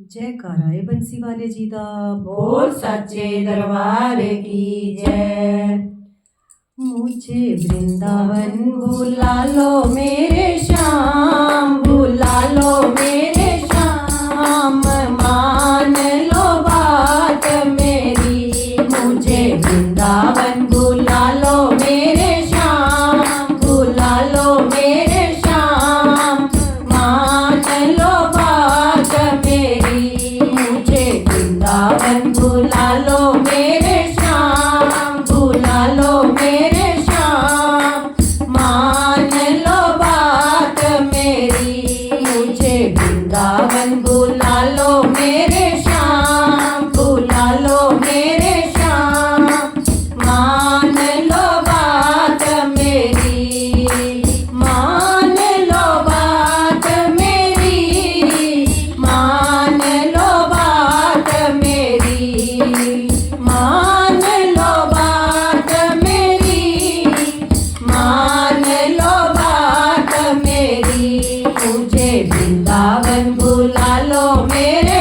जयकारा है बंसी वाले जी दा। बोल सच्चे दरबार की जय। मुझे वृंदावन बुला लो मेरे श्याम, बुला लो मेरे श्याम, मान लो बात मेरी। मुझे वृंदावन बुला लो मेरे श्याम, बुला लो मेरे श्याम, मान लो बात मेरी। मुझे वृंदावन बुला लो मेरे श्याम, बुला लो मेरे श्याम, मान लो बात मेरी। मुझे वृंदावन बुला लो मेरे श्याम, बुला लो मेरे श्याम, मान लो बात मेरी। मान लो बात मेरी, मान लो बात मेरी, मान लो बात मेरी, मान लो बात मेरी। मुझे वृंदावन बुला लो मेरे